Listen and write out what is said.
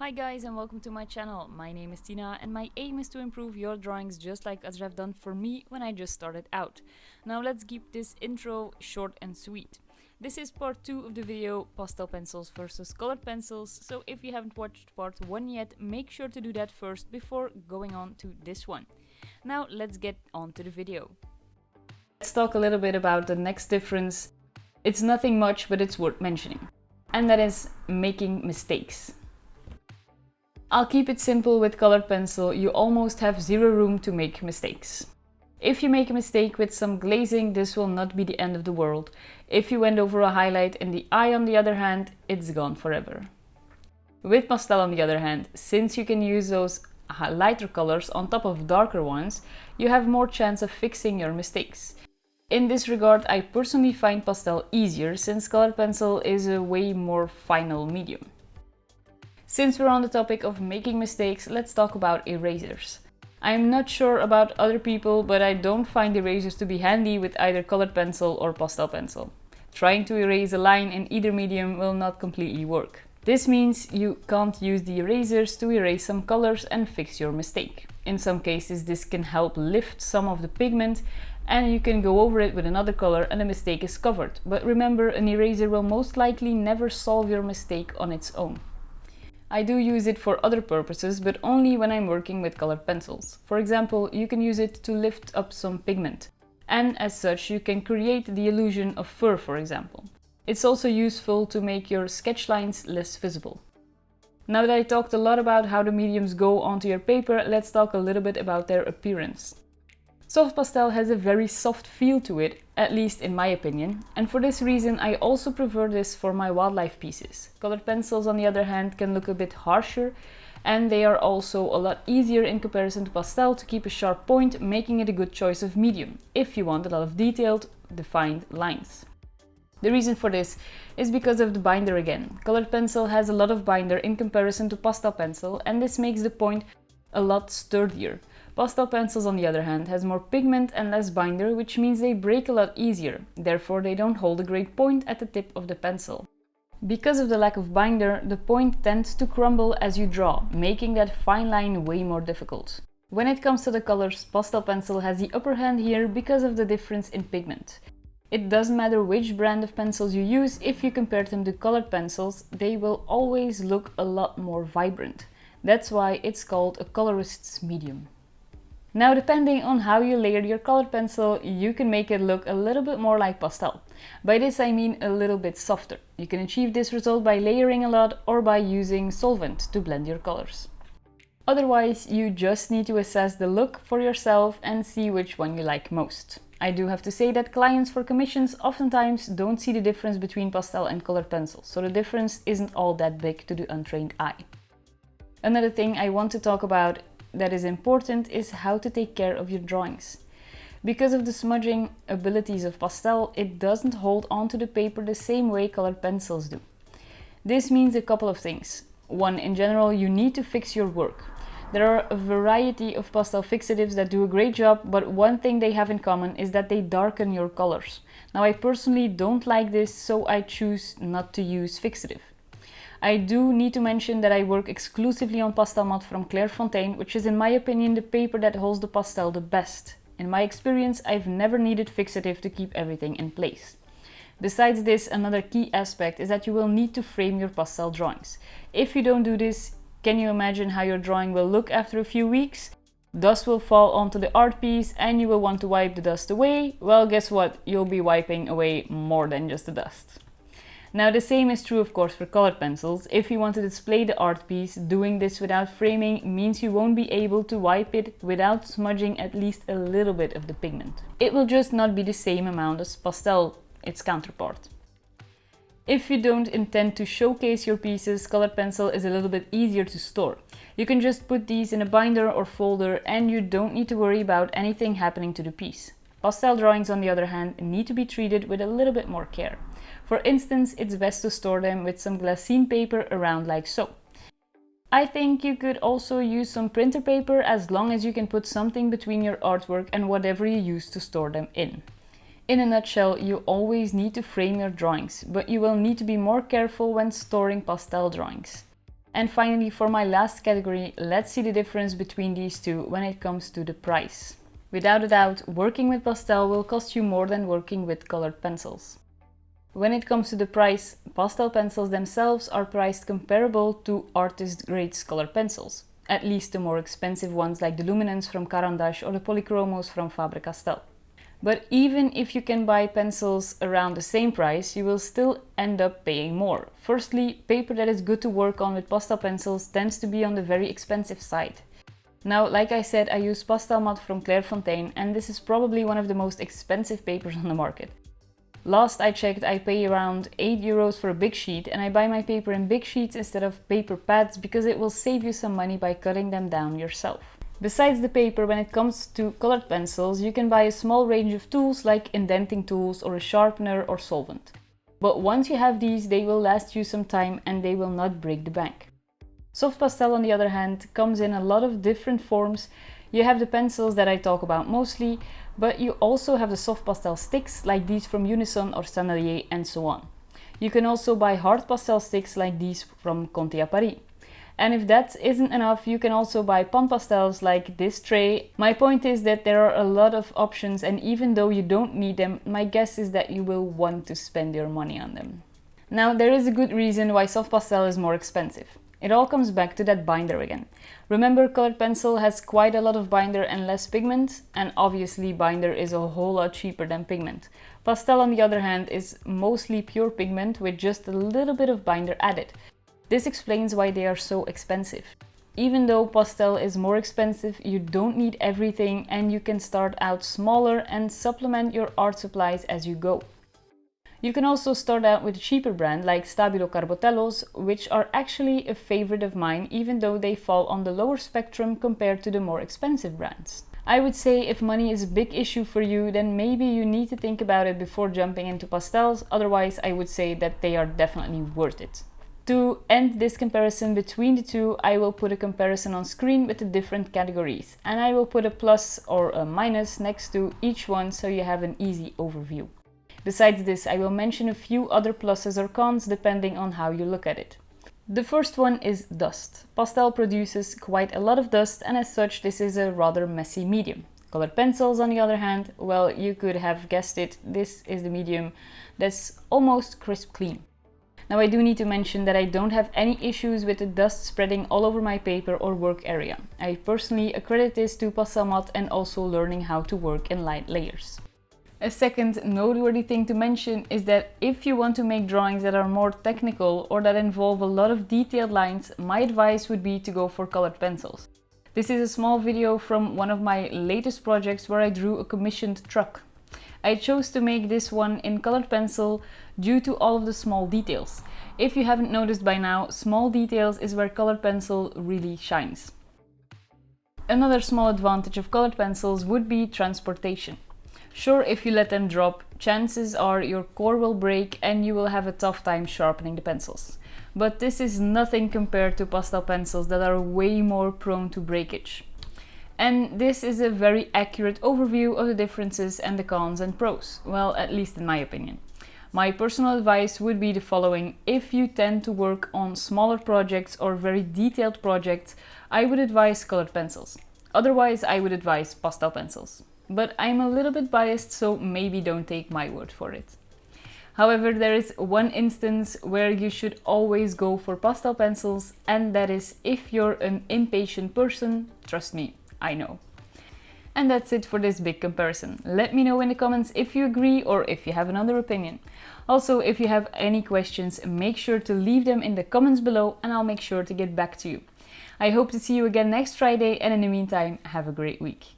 Hi guys and welcome to my channel. My name is Tina and my aim is to improve your drawings just like others have done for me when I just started out. Now let's keep this intro short and sweet. This is part 2 of the video pastel pencils versus colored pencils, so if you haven't watched part 1 yet, make sure to do that first before going on to this one. Now let's get on to the video. Let's talk a little bit about the next difference. It's nothing much, but it's worth mentioning. And that is making mistakes. I'll keep it simple. With colored pencil, you almost have zero room to make mistakes. If you make a mistake with some glazing, this will not be the end of the world. If you went over a highlight in the eye on the other hand, it's gone forever. With pastel on the other hand, since you can use those lighter colors on top of darker ones, you have more chance of fixing your mistakes. In this regard, I personally find pastel easier since colored pencil is a way more final medium. Since we're on the topic of making mistakes, let's talk about erasers. I'm not sure about other people, but I don't find erasers to be handy with either colored pencil or pastel pencil. Trying to erase a line in either medium will not completely work. This means you can't use the erasers to erase some colors and fix your mistake. In some cases, this can help lift some of the pigment and you can go over it with another color and the mistake is covered. But remember, an eraser will most likely never solve your mistake on its own. I do use it for other purposes, but only when I'm working with colored pencils. For example, you can use it to lift up some pigment. And as such, you can create the illusion of fur, for example. It's also useful to make your sketch lines less visible. Now that I talked a lot about how the mediums go onto your paper, let's talk a little bit about their appearance. Soft pastel has a very soft feel to it, at least in my opinion, and for this reason I also prefer this for my wildlife pieces. Colored pencils, on the other hand, can look a bit harsher, and they are also a lot easier in comparison to pastel to keep a sharp point, making it a good choice of medium, if you want a lot of detailed, defined lines. The reason for this is because of the binder again. Colored pencil has a lot of binder in comparison to pastel pencil, and this makes the point a lot sturdier. Pastel pencils, on the other hand, has more pigment and less binder, which means they break a lot easier. Therefore, they don't hold a great point at the tip of the pencil. Because of the lack of binder, the point tends to crumble as you draw, making that fine line way more difficult. When it comes to the colors, pastel pencil has the upper hand here because of the difference in pigment. It doesn't matter which brand of pencils you use, if you compare them to colored pencils, they will always look a lot more vibrant. That's why it's called a colorist's medium. Now, depending on how you layer your colored pencil, you can make it look a little bit more like pastel. By this I mean a little bit softer. You can achieve this result by layering a lot or by using solvent to blend your colors. Otherwise, you just need to assess the look for yourself and see which one you like most. I do have to say that clients for commissions oftentimes don't see the difference between pastel and colored pencils, so the difference isn't all that big to the untrained eye. Another thing I want to talk about that is important is how to take care of your drawings. Because of the smudging abilities of pastel, it doesn't hold onto the paper the same way colored pencils do. This means a couple of things. One, in general, you need to fix your work. There are a variety of pastel fixatives that do a great job, but one thing they have in common is that they darken your colors. Now, I personally don't like this, so I choose not to use fixative. I do need to mention that I work exclusively on pastel mat from Clairefontaine, which is in my opinion the paper that holds the pastel the best. In my experience, I've never needed fixative to keep everything in place. Besides this, another key aspect is that you will need to frame your pastel drawings. If you don't do this, can you imagine how your drawing will look after a few weeks? Dust will fall onto the art piece and you will want to wipe the dust away. Well, guess what? You'll be wiping away more than just the dust. Now, the same is true of course for colored pencils. If you want to display the art piece, doing this without framing means you won't be able to wipe it without smudging at least a little bit of the pigment. It will just not be the same amount as pastel, its counterpart. If you don't intend to showcase your pieces, colored pencil is a little bit easier to store. You can just put these in a binder or folder and you don't need to worry about anything happening to the piece. Pastel drawings, on the other hand, need to be treated with a little bit more care. For instance, it's best to store them with some glassine paper around like so. I think you could also use some printer paper as long as you can put something between your artwork and whatever you use to store them in. In a nutshell, you always need to frame your drawings, but you will need to be more careful when storing pastel drawings. And finally, for my last category, let's see the difference between these two when it comes to the price. Without a doubt, working with pastel will cost you more than working with colored pencils. When it comes to the price, pastel pencils themselves are priced comparable to artist-grade colored pencils, at least the more expensive ones like the Luminance from Caran d'Ache or the Polychromos from Faber-Castell. But even if you can buy pencils around the same price, you will still end up paying more. Firstly, paper that is good to work on with pastel pencils tends to be on the very expensive side. Now, like I said, I use Pastel Mat from Clairefontaine, and this is probably one of the most expensive papers on the market. Last I checked, I pay around €8 for a big sheet, and I buy my paper in big sheets instead of paper pads because it will save you some money by cutting them down yourself. Besides the paper, when it comes to colored pencils, you can buy a small range of tools like indenting tools or a sharpener or solvent. But once you have these, they will last you some time and they will not break the bank. Soft pastel, on the other hand, comes in a lot of different forms. You have the pencils that I talk about mostly, but you also have the soft pastel sticks like these from Unison or Sennelier and so on. You can also buy hard pastel sticks like these from Conti à Paris. And if that isn't enough, you can also buy pan pastels like this tray. My point is that there are a lot of options, and even though you don't need them, my guess is that you will want to spend your money on them. Now, there is a good reason why soft pastel is more expensive. It all comes back to that binder again. Remember, colored pencil has quite a lot of binder and less pigment, and obviously binder is a whole lot cheaper than pigment. Pastel, on the other hand, is mostly pure pigment with just a little bit of binder added. This explains why they are so expensive. Even though pastel is more expensive, you don't need everything and you can start out smaller and supplement your art supplies as you go. You can also start out with a cheaper brand like Stabilo Carbotellos, which are actually a favorite of mine, even though they fall on the lower spectrum compared to the more expensive brands. I would say if money is a big issue for you, then maybe you need to think about it before jumping into pastels. Otherwise, I would say that they are definitely worth it. To end this comparison between the two, I will put a comparison on screen with the different categories, and I will put a plus or a minus next to each one so you have an easy overview. Besides this, I will mention a few other pluses or cons depending on how you look at it. The first one is dust. Pastel produces quite a lot of dust, and as such this is a rather messy medium. Colored pencils, on the other hand, well, you could have guessed it, this is the medium that's almost crisp clean. Now, I do need to mention that I don't have any issues with the dust spreading all over my paper or work area. I personally accredit this to Pastel Mat and also learning how to work in light layers. A second noteworthy thing to mention is that if you want to make drawings that are more technical or that involve a lot of detailed lines, my advice would be to go for colored pencils. This is a small video from one of my latest projects where I drew a commissioned truck. I chose to make this one in colored pencil due to all of the small details. If you haven't noticed by now, small details is where colored pencil really shines. Another small advantage of colored pencils would be transportation. Sure, if you let them drop, chances are your core will break and you will have a tough time sharpening the pencils. But this is nothing compared to pastel pencils that are way more prone to breakage. And this is a very accurate overview of the differences and the cons and pros, well, at least in my opinion. My personal advice would be the following: if you tend to work on smaller projects or very detailed projects, I would advise colored pencils. Otherwise, I would advise pastel pencils. But I'm a little bit biased, so maybe don't take my word for it. However, there is one instance where you should always go for pastel pencils, and that is if you're an impatient person. Trust me, I know. And that's it for this big comparison. Let me know in the comments if you agree or if you have another opinion. Also, if you have any questions, make sure to leave them in the comments below and I'll make sure to get back to you. I hope to see you again next Friday, and in the meantime, have a great week.